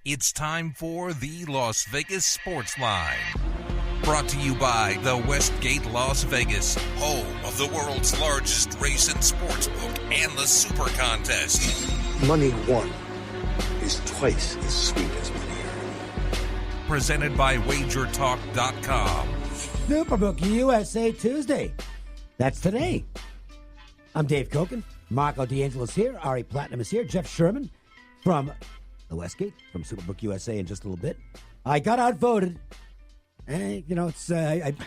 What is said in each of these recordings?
It's time for the Las Vegas Sportsline. Brought to you by the Westgate Las Vegas, home of the world's largest race and sportsbook and the Super Contest. Money won is twice as sweet as money earned. Presented by WagerTalk.com. SuperBook USA Tuesday. That's today. I'm Dave Cokin. Marco DAngelo's here. Ari Platinum is here. Jeff Sherman from the Westgate, from SuperBook USA in just a little bit. I got outvoted. And,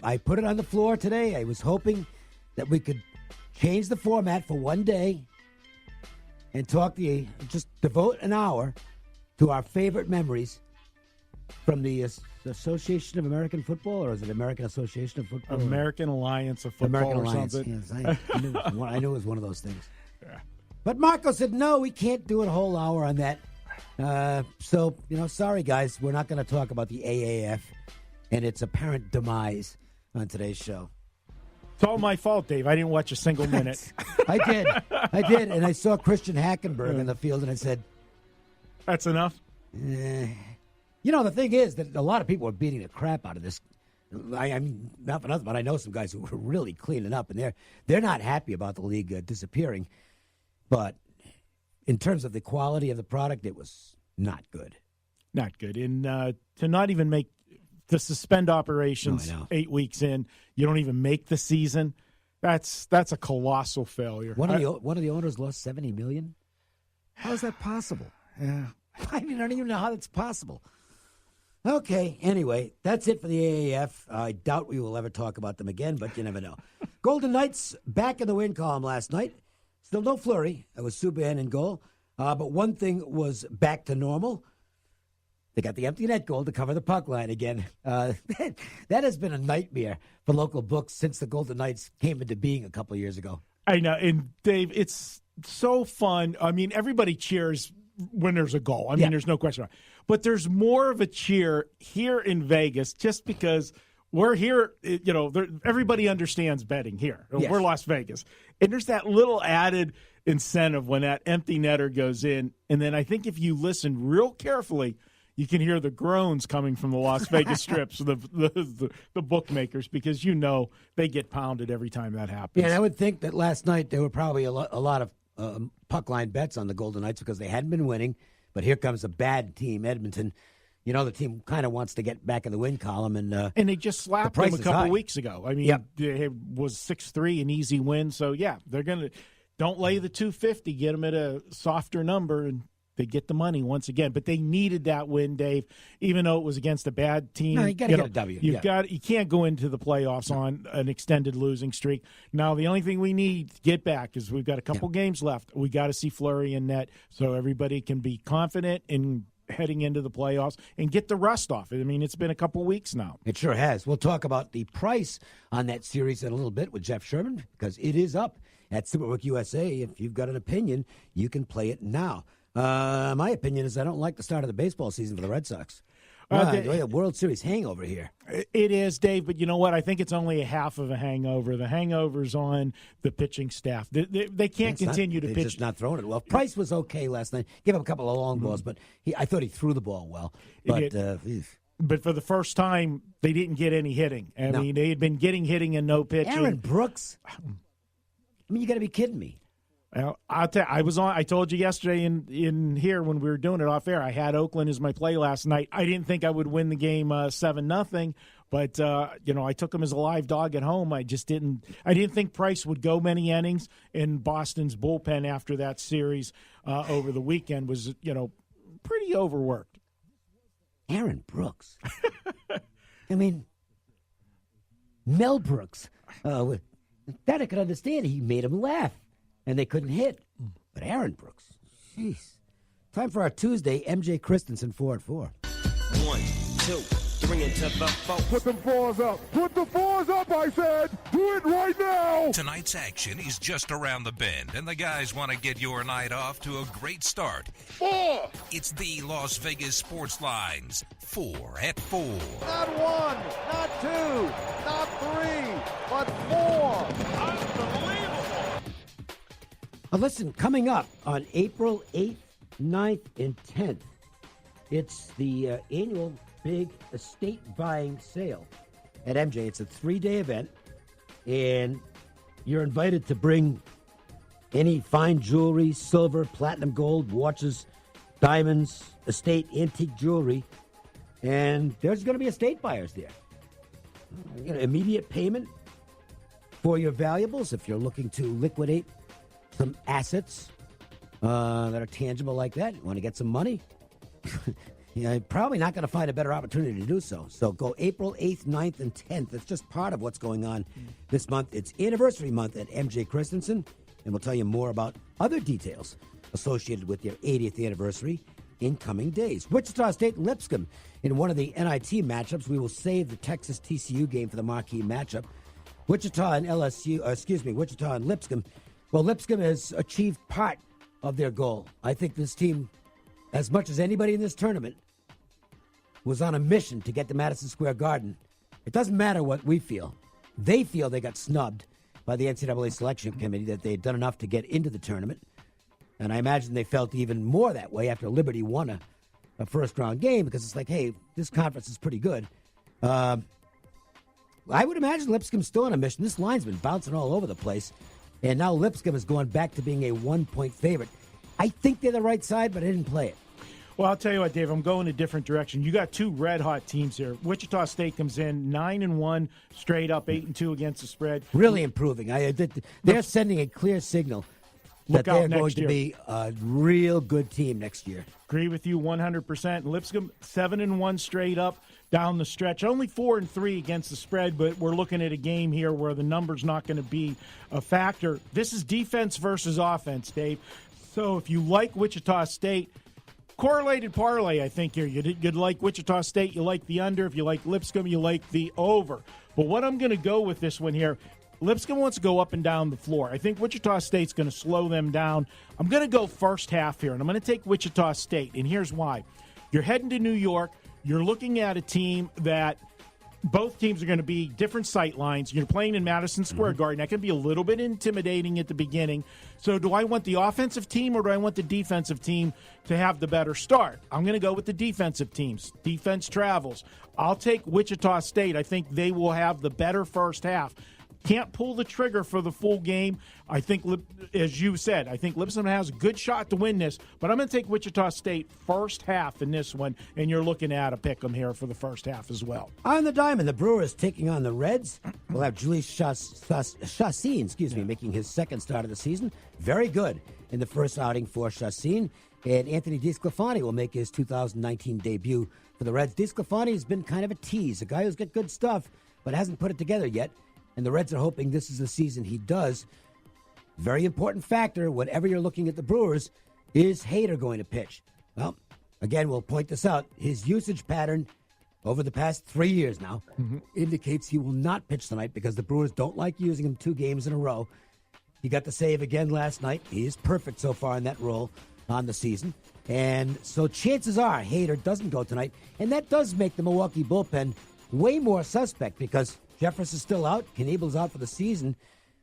I put it on the floor today. I was hoping that we could change the format for one day and just devote an hour to our favorite memories from the Association of American Football, or is it American Association of Football? American Alliance of Football American or Alliance. something. Yes, I knew it was one of those things. Yeah. But Marco said, no, we can't do a whole hour on that. Sorry, guys. We're not going to talk about the AAF and its apparent demise on today's show. It's all my fault, Dave. I didn't watch a single minute. I did. And I saw Christian Hackenberg in the field, and I said, that's enough? The thing is that a lot of people are beating the crap out of this. I mean, not for nothing, but I know some guys who were really cleaning up, and they're not happy about the league disappearing. But in terms of the quality of the product, it was not good. Not good. And to not even make to suspend operations 8 weeks in, you don't even make the season. That's a colossal failure. One of the owners lost $70 million. How is that possible? Yeah. I don't even know how that's possible. Okay, anyway, that's it for the AAF. I doubt we will ever talk about them again, but you never know. Golden Knights back in the win column last night. Still no flurry. It was Subban in goal. But one thing was back to normal. They got the empty net goal to cover the puck line again. That has been a nightmare for local books since the Golden Knights came into being a couple of years ago. I know. And, Dave, it's so fun. I mean, everybody cheers when there's a goal. I mean, there's no question about it. But there's more of a cheer here in Vegas just because we're here. Everybody understands betting here. Yes. We're Las Vegas. And there's that little added incentive when that empty netter goes in. And then I think if you listen real carefully, you can hear the groans coming from the Las Vegas strips, the bookmakers, because they get pounded every time that happens. Yeah, and I would think that last night there were probably a lot of puck line bets on the Golden Knights because they hadn't been winning. But here comes a bad team, Edmonton. The team kind of wants to get back in the win column. And they just slapped them a couple weeks ago. I mean, it was 6-3, an easy win. So, they're going to – don't lay the 250, get them at a softer number, and they get the money once again. But they needed that win, Dave, even though it was against a bad team. No, you got to get a W. You can't go into the playoffs on an extended losing streak. Now, the only thing we need to get back is we've got a couple games left. We got to see Fleury in net so everybody can be confident in heading into the playoffs and get the rust off. I mean, it's been a couple weeks now. It sure has. We'll talk about the price on that series in a little bit with Jeff Sherman because it is up at SuperBook USA. If you've got an opinion, you can play it now. My opinion is I don't like the start of the baseball season for the Red Sox. The World Series hangover here. It is, Dave, but you know what? I think it's only a half of a hangover. The hangover's on the pitching staff. They can't continue to pitch. They're just not throwing it well. Price was okay last night. Gave up a couple of long balls, but I thought he threw the ball well. But for the first time, they didn't get any hitting. I mean, they had been getting hitting and no pitching. Aaron Brooks? I mean, you got to be kidding me. Well, I told you yesterday in here when we were doing it off air. I had Oakland as my play last night. I didn't think I would win the game 7-0, but I took him as a live dog at home. I didn't think Price would go many innings. And Boston's bullpen after that series over the weekend was pretty overworked. Aaron Brooks. I mean, Mel Brooks. That I could understand. He made him laugh. And they couldn't hit. But Aaron Brooks, jeez. Time for our Tuesday, MJ Christensen 4-4. 1, 2, 3 into the 4. Put them fours up. Put the fours up, I said. Do it right now. Tonight's action is just around the bend, and the guys want to get your night off to a great start. 4. It's the Las Vegas Sportsline's 4 at 4. Not 1, not 2, not 3, but 4. Unbelievable. Listen, coming up on April 8th, 9th, and 10th, It's the annual big estate buying sale at MJ. It's a 3-day event, and you're invited to bring any fine jewelry, silver, platinum, gold, watches, diamonds, estate, antique jewelry, and there's going to be estate buyers there. Immediate payment for your valuables if you're looking to liquidate some assets that are tangible like that. You want to get some money? You're probably not going to find a better opportunity to do so. So go April 8th, 9th, and 10th. It's just part of what's going on this month. It's anniversary month at MJ Christensen, and we'll tell you more about other details associated with your 80th anniversary in coming days. Wichita State-Lipscomb. In one of the NIT matchups, we will save the Texas-TCU game for the marquee matchup. Wichita and Wichita and Lipscomb. Well, Lipscomb has achieved part of their goal. I think this team, as much as anybody in this tournament, was on a mission to get to Madison Square Garden. It doesn't matter what we feel. They feel they got snubbed by the NCAA selection committee, that they had done enough to get into the tournament. And I imagine they felt even more that way after Liberty won a first-round game, because it's like, hey, this conference is pretty good. I would imagine Lipscomb's still on a mission. This line's been bouncing all over the place, and now Lipscomb is going back to being a 1-point favorite. I think they're the right side, but I didn't play it. Well, I'll tell you what, Dave, I'm going a different direction. You got two red-hot teams here. Wichita State comes in 9-1, straight up 8-2 against the spread. Really improving. They're sending a clear signal that they're going to be a real good team next year. Agree with you 100%. Lipscomb 7-1 straight up down the stretch. Only 4-3 against the spread, but we're looking at a game here where the number's not going to be a factor. This is defense versus offense, Dave. So if you like Wichita State, correlated parlay, I think here. You'd like Wichita State, you like the under. If you like Lipscomb, you like the over. But what I'm going to go with this one here, Lipscomb wants to go up and down the floor. I think Wichita State's going to slow them down. I'm going to go first half here, and I'm going to take Wichita State, and here's why. You're heading to New York. You're looking at a team that both teams are going to be different sight lines. You're playing in Madison Square Garden. That can be a little bit intimidating at the beginning. So do I want the offensive team or do I want the defensive team to have the better start? I'm going to go with the defensive teams. Defense travels. I'll take Wichita State. I think they will have the better first half. Can't pull the trigger for the full game. I think, as you said, I think Lipscomb has a good shot to win this, but I'm going to take Wichita State first half in this one, and you're looking at a pick 'em here for the first half as well. On the diamond, the Brewers taking on the Reds. We'll have Julius Chassin, making his second start of the season. Very good in the first outing for Chassin. And Anthony DeSclafani will make his 2019 debut for the Reds. DeSclafani has been kind of a tease, a guy who's got good stuff, but hasn't put it together yet. And the Reds are hoping this is the season he does. Very important factor, whenever you're looking at the Brewers, is Hader going to pitch? Well, again, we'll point this out. His usage pattern over the past 3 years now indicates he will not pitch tonight because the Brewers don't like using him 2 games in a row. He got the save again last night. He is perfect so far in that role on the season. And so chances are Hader doesn't go tonight. And that does make the Milwaukee bullpen way more suspect because Jeffress is still out. Kniebel's out for the season.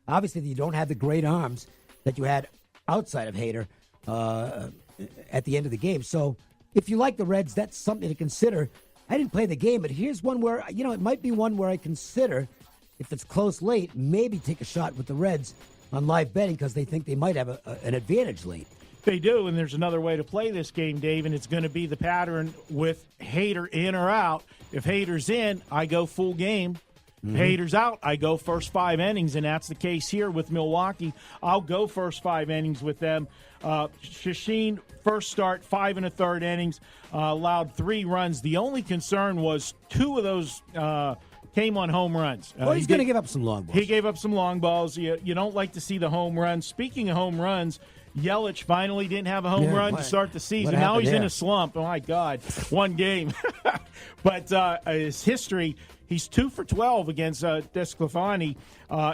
Obviously, you don't have the great arms that you had outside of Hader at the end of the game. So if you like the Reds, that's something to consider. I didn't play the game, but here's one where, it might be one where I consider, if it's close late, maybe take a shot with the Reds on live betting because they think they might have an advantage late. They do, and there's another way to play this game, Dave, and it's going to be the pattern with Hader in or out. If Hader's in, I go full game. Hader's out, I go first 5 innings, and that's the case here with Milwaukee. I'll go first 5 innings with them. Chassin, first start, 5 1/3 innings, allowed 3 runs. The only concern was 2 of those came on home runs. Well, he's going to give up some long balls. He gave up some long balls. You don't like to see the home runs. Speaking of home runs, Yelich finally didn't have a home run to start the season. Now he's in a slump. Oh, my God. 1 game. But his history, He's 2 for 12 against DeSclafani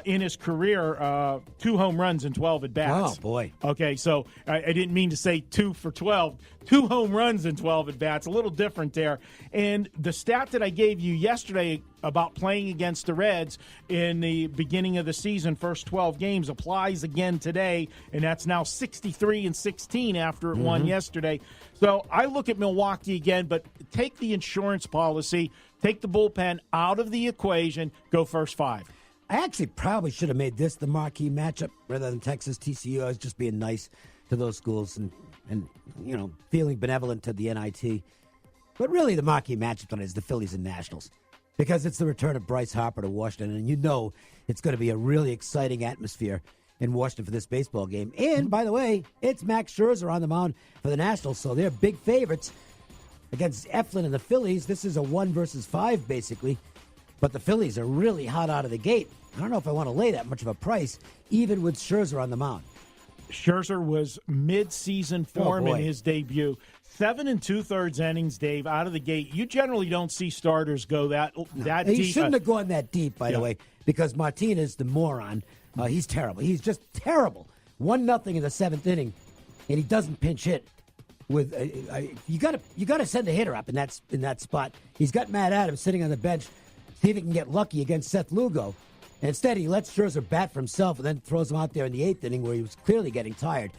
in his career, 2 home runs and 12 at-bats. Oh, boy. Okay, so I didn't mean to say 2 for 12. 2 home runs and 12 at-bats, a little different there. And the stat that I gave you yesterday about playing against the Reds in the beginning of the season, first 12 games, applies again today, and that's now 63-16 after it won yesterday. So I look at Milwaukee again, but take the insurance policy, take the bullpen out of the equation, go first 5. I actually probably should have made this the marquee matchup rather than Texas TCU. I was just being nice to those schools and feeling benevolent to the NIT. But really the marquee matchup tonight is the Phillies and Nationals, because it's the return of Bryce Harper to Washington, and it's going to be a really exciting atmosphere in Washington for this baseball game. And, by the way, it's Max Scherzer on the mound for the Nationals, so they're big favorites against Eflin and the Phillies. This is a 1 versus 5, basically, but the Phillies are really hot out of the gate. I don't know if I want to lay that much of a price, even with Scherzer on the mound. Scherzer was mid-season form in his debut. 7 2/3 innings, Dave, out of the gate. You generally don't see starters go that deep. He shouldn't have gone that deep, by the way, because Martinez, the moron, he's terrible. He's just terrible. 1-0 in the 7th inning, and he doesn't pinch hit. With you got to send a hitter up in that spot. He's got Matt Adams sitting on the bench, see if he can get lucky against Seth Lugo. And instead, he lets Scherzer bat for himself and then throws him out there in the 8th inning where he was clearly getting tired.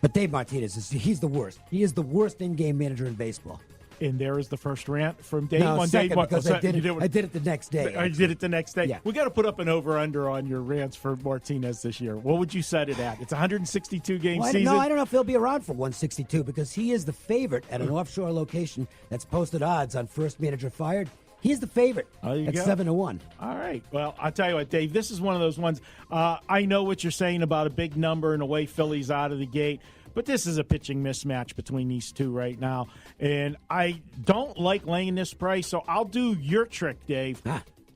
But Dave Martinez, he's the worst. He is the worst in-game manager in baseball. And there is the first rant from Dave. No, second, Dave, because I did it the next day. I did it the next day. Yeah. We got to put up an over-under on your rants for Martinez this year. What would you set it at? It's a 162-game season. No, I don't know if he'll be around for 162 because he is the favorite at an offshore location that's posted odds on first manager fired. He's the favorite at 7-1. All right. Well, I'll tell you what, Dave, this is one of those ones. I know what you're saying about a big number and away Phillies out of the gate, but this is a pitching mismatch between these two right now. And I don't like laying this price, so I'll do your trick, Dave.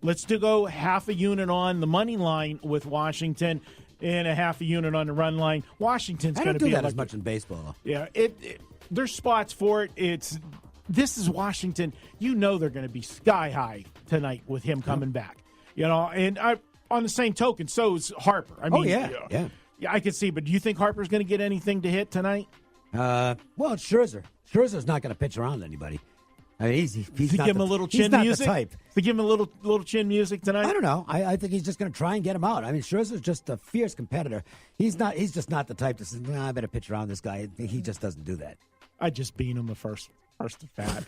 Let's go half a unit on the money line with Washington and a half a unit on the run line. Washington's going to be... I don't do that as much in baseball. Yeah, there's spots for it. This is Washington. You know they're going to be sky high tonight with him coming back. And on the same token, so is Harper. I mean, yeah, I can see. But do you think Harper's going to get anything to hit tonight? Well, it's Scherzer. Scherzer's not going to pitch around anybody. I mean, he's not give him a little chin music. The type. To give him a little chin music tonight. I don't know. I think he's just going to try and get him out. I mean, Scherzer's just a fierce competitor. He's just not the type to say, I better pitch around this guy. He just doesn't do that. I just beat him the first at bat.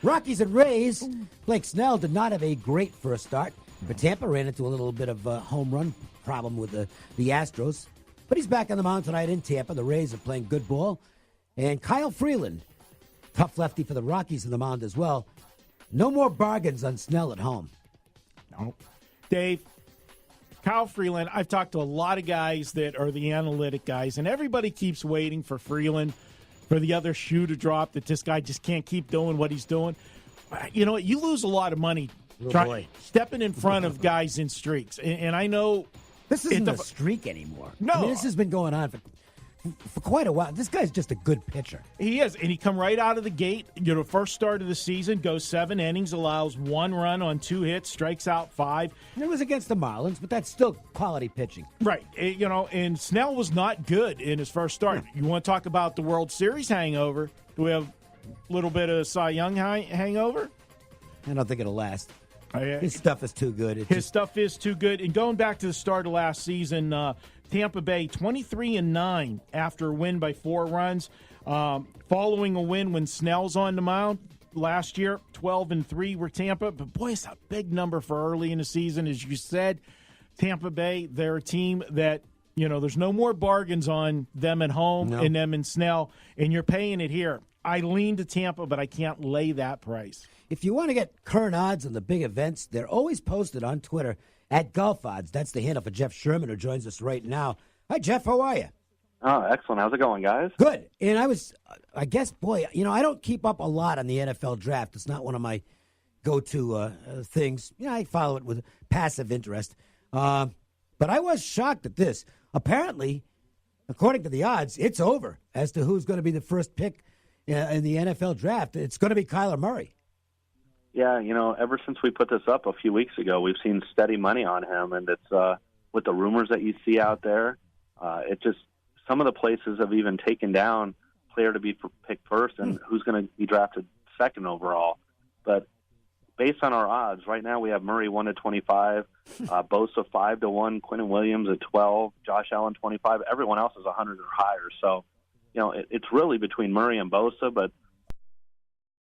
Rockies and Rays. Blake Snell did not have a great first start, but Tampa ran into a little bit of a home run problem with the Astros. But he's back on the mound tonight in Tampa. The Rays are playing good ball. And Kyle Freeland, tough lefty for the Rockies on the mound as well. No more bargains on Snell at home. No. Dave, Kyle Freeland, I've talked to a lot of guys that are the analytic guys, and everybody keeps waiting for Freeland, for the other shoe to drop, that this guy just can't keep doing what he's doing. You know what? You lose a lot of money stepping in front of guys in streaks. And I know... This isn't a streak anymore. No. I mean, this has been going on for quite a while. This guy's just a good pitcher. He is, and he come right out of the gate. First start of the season, goes 7 innings, allows 1 run on 2 hits, strikes out 5. And it was against the Marlins, but that's still quality pitching. Right. And Snell was not good in his first start. You want to talk about the World Series hangover? Do we have a little bit of Cy Young hangover? I don't think it'll last. His stuff is too good. His stuff is too good. And going back to the start of last season, Tampa Bay 23-9 after a win by 4 runs. Following a win when Snell's on the mound last year, 12-3 were Tampa. But boy, it's a big number for early in the season. As you said, Tampa Bay, they're a team that, there's no more bargains on them at home and them in Snell, and you're paying it here. I lean to Tampa, but I can't lay that price. If you want to get current odds on the big events, they're always posted on Twitter at Golf Odds. That's the handle for Jeff Sherman, who joins us right now. Hi, Jeff. How are you? Oh, excellent. How's it going, guys? Good. And I guess, I don't keep up a lot on the NFL draft. It's not one of my go-to things. I follow it with passive interest. But I was shocked at this. Apparently, according to the odds, it's over as to who's going to be the first pick in the NFL draft. It's going to be Kyler Murray. Yeah, ever since we put this up a few weeks ago, we've seen steady money on him, and it's with the rumors that you see out there, it just some of the places have even taken down player to be picked first and who's going to be drafted second overall. But based on our odds, right now we have Murray 1-25, Bosa 5-1, Quinnen Williams at 12, Josh Allen 25. Everyone else is 100 or higher. So, it's really between Murray and Bosa, but